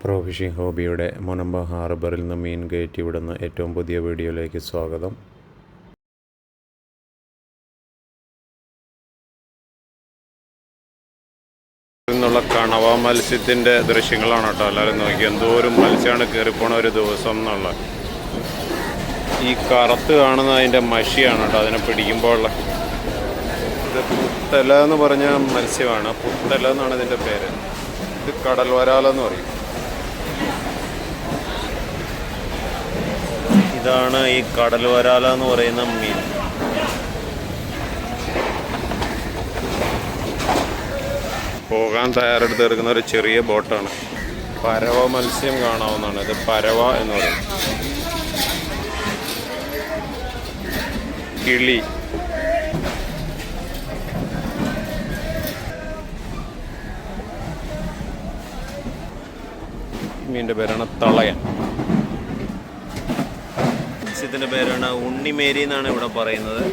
Pro phishing ഹോബിയുടെ Munambam ഹാർബറിൽ നിന്ന് മീൻ കയറ്റി വിടുന്ന ഏറ്റവും പുതിയ വീഡിയോയിലേക്ക് സ്വാഗതം. നിന്നുള്ള കണവ മത്സ്യത്തിൻ്റെ ദൃശ്യങ്ങളാണ് കേട്ടോ. എല്ലാവരും നോക്കി എന്തോരം മത്സ്യമാണ് കയറിപ്പോണ ഒരു ദിവസം എന്നുള്ള. ഈ കറുത്ത് കാണുന്ന അതിൻ്റെ മഷിയാണ് കേട്ടോ അതിനെ പിടിക്കുമ്പോൾ ഉള്ള. ഇത് പുത്തല എന്ന് പറഞ്ഞ മത്സ്യമാണ്. പുത്തല എന്നാണ് ഇതിൻ്റെ പേര്. ഇത് കടൽ വരാലെന്ന് പറയും. ഇതാണ് ഈ കടൽ വരാല എന്ന് പറയുന്ന മീൻ. പോകാൻ തയ്യാറെടുത്ത് എടുക്കുന്ന ഒരു ചെറിയ ബോട്ടാണ്. പരവ മത്സ്യം കാണാവുന്നതാണ്. ഇത് പരവ എന്ന് പറയും. കിളി, മീൻ്റെ പേരാണ് തളയൻ. മത്സ്യത്തിൻ്റെ പേരാണ് ഉണ്ണിമേരി എന്നാണ് ഇവിടെ പറയുന്നത്.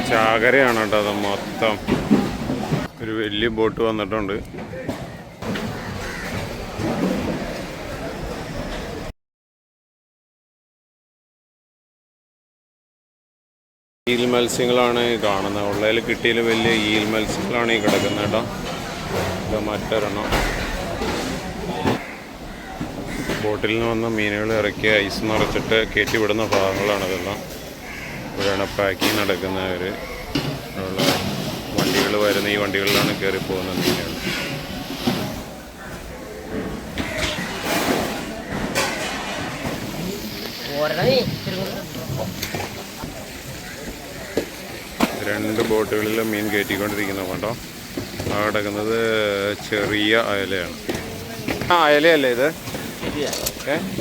ചാകരയാണ് കേട്ടോ അത് മൊത്തം. ഒരു വലിയ ബോട്ട് വന്നിട്ടുണ്ട്. ഈൽ മത്സ്യങ്ങളാണ് കാണുന്നത്. ഉള്ളതിൽ കിട്ടിയതിൽ വലിയ ഈൽ മത്സ്യങ്ങളാണ് ഈ കിടക്കുന്നത് കേട്ടോ. ഇത് മറ്റൊരെണ്ണം. ബോട്ടിൽ നിന്ന് വന്ന മീനുകൾ ഇറക്കി ഐസ് നിറച്ചിട്ട് കയറ്റി വിടുന്ന ഭാഗങ്ങളാണ് ഇതെല്ലാം. ഇവിടെയാണ് പാക്കിങ് നടക്കുന്നവർ. ഉള്ള വണ്ടികൾ വരുന്ന ഈ വണ്ടികളിലാണ് കയറി പോകുന്ന മീനുകൾ. രണ്ട് ബോട്ടുകളിൽ മീൻ കയറ്റിക്കൊണ്ടിരിക്കുന്ന കേട്ടോ. ആ കിടക്കുന്നത് ചെറിയ അയലയാണ്. ആ അയലയല്ലേ ഇത്?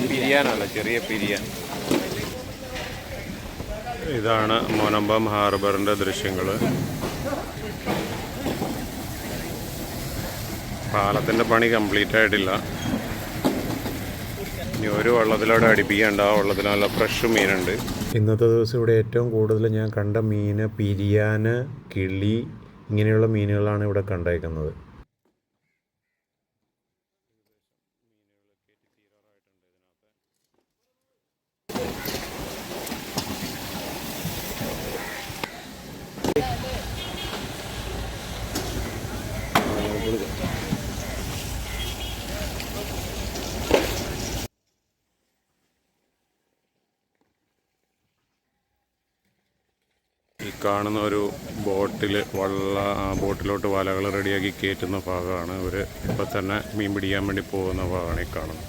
പിരിയാനല്ല, ചെറിയ പിരിയാൻ. ഇതാണ് മുനമ്പം ഹാർബറിൻ്റെ ദൃശ്യങ്ങൾ. പാലത്തിൻ്റെ പണി കംപ്ലീറ്റ് ആയിട്ടില്ല. ഇനി ഒരു വള്ളത്തിലൂടെ അടുപ്പിക്കേണ്ട. ആ വള്ളത്തിൽ നല്ല ഫ്രഷ് മീനുണ്ട്. ഇന്നത്തെ ദിവസം ഇവിടെ ഏറ്റവും കൂടുതൽ ഞാൻ കണ്ട മീൻ പിരിയാന്, കിളി, ഇങ്ങനെയുള്ള മീനുകളാണ് ഇവിടെ കണ്ടേക്കുന്നത്. ഈ കാണുന്ന ഒരു ബോട്ടിലോട്ട് വലകൾ റെഡിയാക്കി കയറ്റുന്ന ഭാഗമാണ്. ഇവർ ഇപ്പം തന്നെ മീൻ പിടിക്കാൻ വേണ്ടി പോകുന്ന ഭാഗമാണ് ഈ കാണുന്നത്.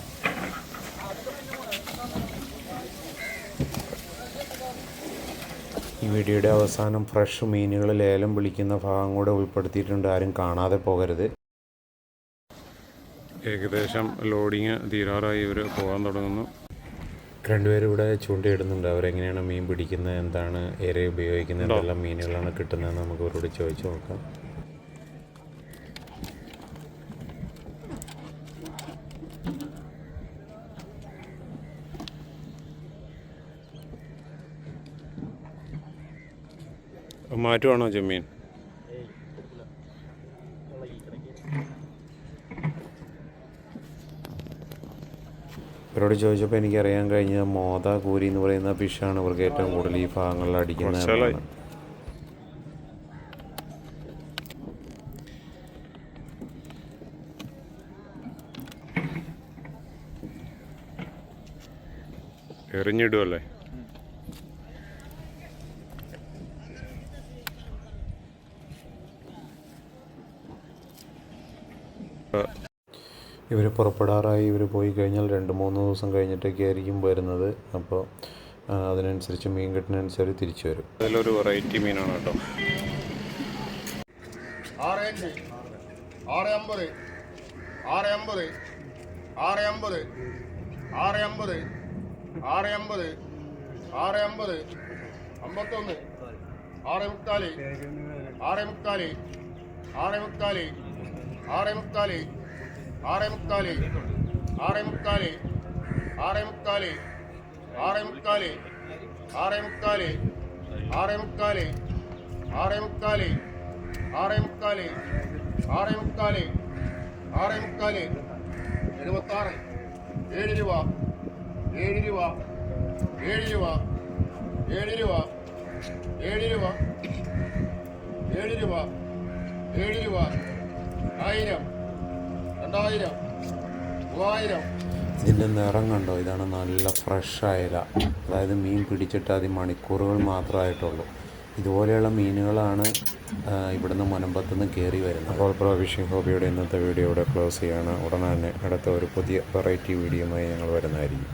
ഈ വീഡിയോയുടെ അവസാനം ഫ്രഷ് മീനുകൾ ലേലം വിളിക്കുന്ന ഭാഗം കൂടെ ഉൾപ്പെടുത്തിയിട്ടുണ്ട്. ആരും കാണാതെ പോകരുത്. ഏകദേശം ലോഡിങ് തീരാറായി. ഇവർ പോകാൻ തുടങ്ങുന്നു. രണ്ടുപേരും ഇവിടെ ചൂണ്ടയിടുന്നുണ്ട്. അവരെങ്ങനെയാണ് മീൻ പിടിക്കുന്നത്, എന്താണ് ഇര ഉപയോഗിക്കുന്നത്, എന്തെല്ലാം മീനുകളാണ് കിട്ടുന്നതെന്ന് നമുക്ക് അവരോട് ചോദിച്ചു നോക്കാം. മാറ്റുവാണോ ചെമ്മീൻ? ഇവരോട് ചോദിച്ചപ്പോൾ എനിക്കറിയാൻ കഴിഞ്ഞ മോത കൂരി എന്ന് പറയുന്ന ഫിഷാണ് ഇവർക്ക് ഏറ്റവും കൂടുതൽ ഈ ഭാഗങ്ങളിൽ അടിക്കുന്നത്. എറിഞ്ഞിടുമല്ലേ? ഇവർ പുറപ്പെടാറായി. ഇവർ പോയി കഴിഞ്ഞാൽ 2-3 ദിവസം കഴിഞ്ഞിട്ടൊക്കെ ആയിരിക്കും വരുന്നത്. അപ്പോൾ അതിനനുസരിച്ച് മീൻ കിട്ടുന്നതനുസരിച്ച് തിരിച്ചു വരും. അതിലൊരു വെറൈറ്റി മീനാണ് കേട്ടോ. 650 650 650 650 650 650 650 51 6 6 6 6 6 6 6 6 6 6 6 6 6 76 7 രൂപ 7 രൂപ 7 രൂപ 7 രൂപ 7 രൂപ 7 രൂപ 7 രൂപ 1000 2000 3000. ഇതിൻ്റെ നിറം കണ്ടോ, ഇതാണ് നല്ല ഫ്രഷ് അയല. അതായത് മീൻ പിടിച്ചിട്ട് അത് മണിക്കൂറുകൾ മാത്രമായിട്ടുള്ളൂ. ഇതുപോലെയുള്ള മീനുകളാണ് ഇവിടുന്ന് മുനമ്പത്തുനിന്ന് കയറി വരുന്നത്. അപ്പോൾ പ്രോ ഫിഷിംഗ് ഹോബിയുടെ ഇന്നത്തെ വീഡിയോ ഇവിടെ ക്ലോസ് ചെയ്യാണ്. ഉടനെ തന്നെ അടുത്ത ഒരു പുതിയ വെറൈറ്റി വീഡിയോയുമായി ഞങ്ങൾ വരുന്നതായിരിക്കും.